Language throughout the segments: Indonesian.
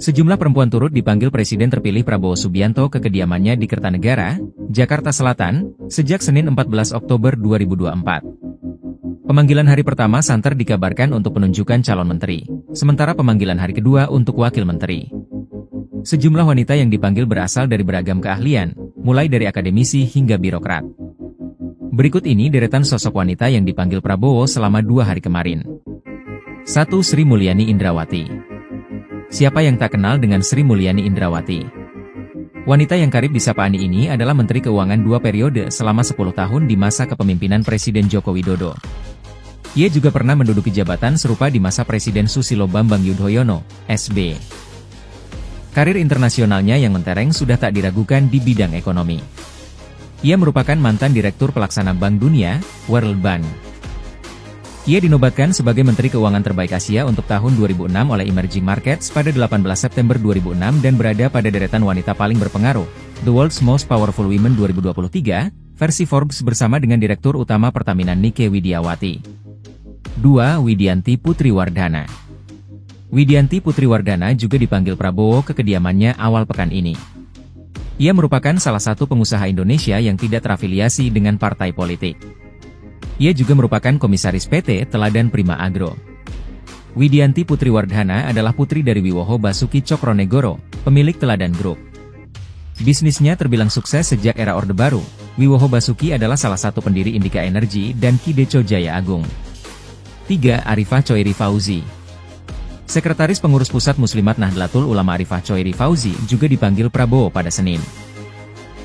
Sejumlah perempuan turut dipanggil Presiden terpilih Prabowo Subianto ke kediamannya di Kertanegara, Jakarta Selatan, sejak Senin 14 Oktober 2024. Pemanggilan hari pertama santer dikabarkan untuk penunjukan calon menteri, sementara pemanggilan hari kedua untuk wakil menteri. Sejumlah wanita yang dipanggil berasal dari beragam keahlian, mulai dari akademisi hingga birokrat. Berikut ini deretan sosok wanita yang dipanggil Prabowo selama 2 hari kemarin. 1. Sri Mulyani Indrawati. Siapa yang tak kenal dengan Sri Mulyani Indrawati? Wanita yang karib disapa Ani ini adalah Menteri Keuangan 2 periode selama 10 tahun di masa kepemimpinan Presiden Joko Widodo. Ia juga pernah menduduki jabatan serupa di masa Presiden Susilo Bambang Yudhoyono, SB. Karir internasionalnya yang mentereng sudah tak diragukan di bidang ekonomi. Ia merupakan mantan Direktur Pelaksana Bank Dunia, World Bank. Ia dinobatkan sebagai Menteri Keuangan Terbaik Asia untuk tahun 2006 oleh Emerging Markets pada 18 September 2006 dan berada pada deretan wanita paling berpengaruh, The World's Most Powerful Women 2023, versi Forbes bersama dengan Direktur Utama Pertamina Nike Widiawati. 2. Widianti Putriwardana. Widianti Putriwardana juga dipanggil Prabowo ke kediamannya awal pekan ini. Ia merupakan salah satu pengusaha Indonesia yang tidak terafiliasi dengan partai politik. Ia juga merupakan komisaris PT Teladan Prima Agro. Widianti Putriwardana adalah putri dari Wiwoho Basuki Cokronegoro, pemilik Teladan Group. Bisnisnya terbilang sukses sejak era Orde Baru. Wiwoho Basuki adalah salah satu pendiri Indika Energy dan Kideco Jaya Agung. 3. Arifah Choiri Fauzi. Sekretaris Pengurus Pusat Muslimat Nahdlatul Ulama Arifah Choiri Fauzi juga dipanggil Prabowo pada Senin.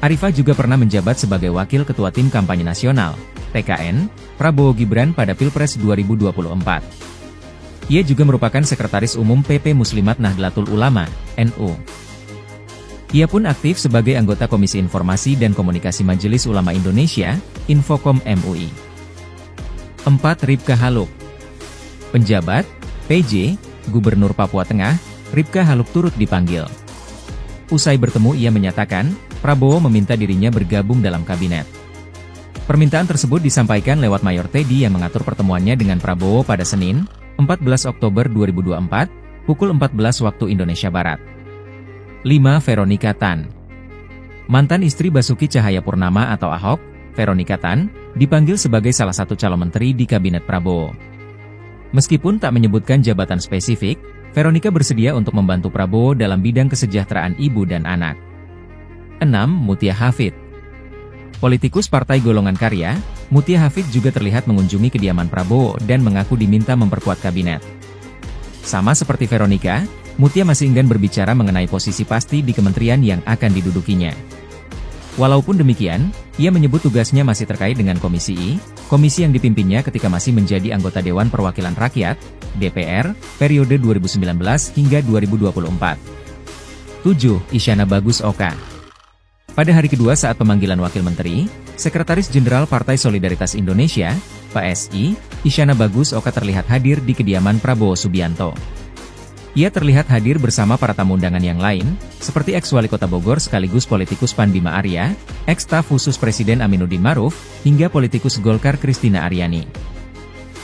Arifah juga pernah menjabat sebagai Wakil Ketua Tim Kampanye Nasional, TKN, Prabowo Gibran pada Pilpres 2024. Ia juga merupakan Sekretaris Umum PP Muslimat Nahdlatul Ulama, NU. Ia pun aktif sebagai anggota Komisi Informasi dan Komunikasi Majelis Ulama Indonesia, Infokom MUI. 4. Ripka Haluk. Penjabat, PJ, Gubernur Papua Tengah, Ripka Haluk turut dipanggil. Usai bertemu ia menyatakan, Prabowo meminta dirinya bergabung dalam kabinet. Permintaan tersebut disampaikan lewat Mayor Teddy yang mengatur pertemuannya dengan Prabowo pada Senin, 14 Oktober 2024, pukul 14 waktu Indonesia Barat. 5. Veronica Tan. Mantan istri Basuki Cahayapurnama atau Ahok, Veronica Tan, dipanggil sebagai salah satu calon menteri di kabinet Prabowo. Meskipun tak menyebutkan jabatan spesifik, Veronica bersedia untuk membantu Prabowo dalam bidang kesejahteraan ibu dan anak. 6. Mutia Hafid. Politikus Partai Golongan Karya, Mutia Hafid juga terlihat mengunjungi kediaman Prabowo dan mengaku diminta memperkuat kabinet. Sama seperti Veronica, Mutia masih enggan berbicara mengenai posisi pasti di kementerian yang akan didudukinya. Walaupun demikian, ia menyebut tugasnya masih terkait dengan Komisi I, komisi yang dipimpinnya ketika masih menjadi anggota Dewan Perwakilan Rakyat, DPR, periode 2019 hingga 2024. 7. Isyana Bagus Oka. Pada hari kedua saat pemanggilan Wakil Menteri, Sekretaris Jenderal Partai Solidaritas Indonesia, PSI, Isyana Bagus Oka terlihat hadir di kediaman Prabowo Subianto. Ia terlihat hadir bersama para tamu undangan yang lain, seperti ex-Wali Kota Bogor sekaligus politikus PAN Bima Arya, ex-staf khusus Presiden Aminuddin Ma'ruf, hingga politikus Golkar Kristina Aryani.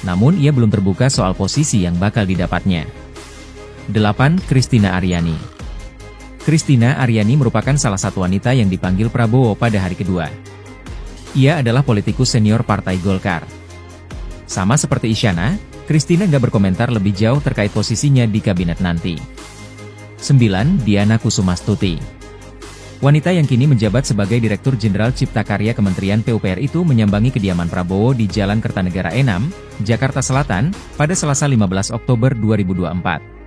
Namun ia belum terbuka soal posisi yang bakal didapatnya. 8. Kristina Aryani. Kristina Aryani merupakan salah satu wanita yang dipanggil Prabowo pada hari kedua. Ia adalah politikus senior Partai Golkar. Sama seperti Isyana, Kristina nggak berkomentar lebih jauh terkait posisinya di kabinet nanti. 9. Diana Kusumastuti. Wanita yang kini menjabat sebagai Direktur Jenderal Cipta Karya Kementerian PUPR itu menyambangi kediaman Prabowo di Jalan Kertanegara E6, Jakarta Selatan, pada Selasa 15 Oktober 2024.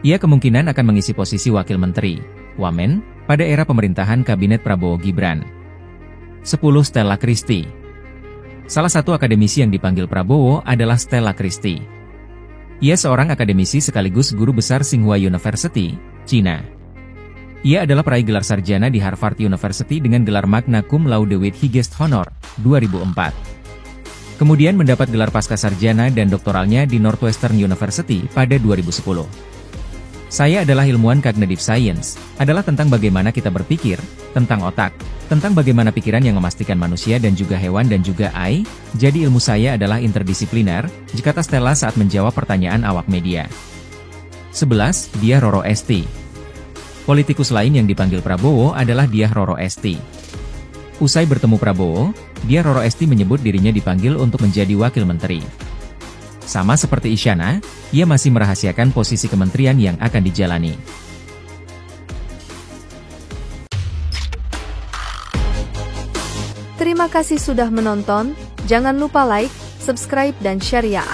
Ia kemungkinan akan mengisi posisi Wakil Menteri, Wamen, pada era pemerintahan Kabinet Prabowo Gibran. 10. Stella Christy. Salah satu akademisi yang dipanggil Prabowo adalah Stella Christy. Ia seorang akademisi sekaligus guru besar Tsinghua University, Cina. Ia adalah peraih gelar sarjana di Harvard University dengan gelar magna cum laude with highest honor, 2004. Kemudian mendapat gelar pasca sarjana dan doktoralnya di Northwestern University pada 2010. Saya adalah ilmuwan cognitive science, adalah tentang bagaimana kita berpikir, tentang otak, tentang bagaimana pikiran yang memastikan manusia dan juga hewan dan juga AI, jadi ilmu saya adalah interdisipliner, kata Stella saat menjawab pertanyaan awak media. 11. Diah Roro Esti. Politikus lain yang dipanggil Prabowo adalah Diah Roro Esti. Usai bertemu Prabowo, Diah Roro Esti menyebut dirinya dipanggil untuk menjadi wakil menteri. Sama seperti Isyana, ia masih merahasiakan posisi kementerian yang akan dijalani. Terima kasih sudah menonton, jangan lupa like, subscribe dan share ya.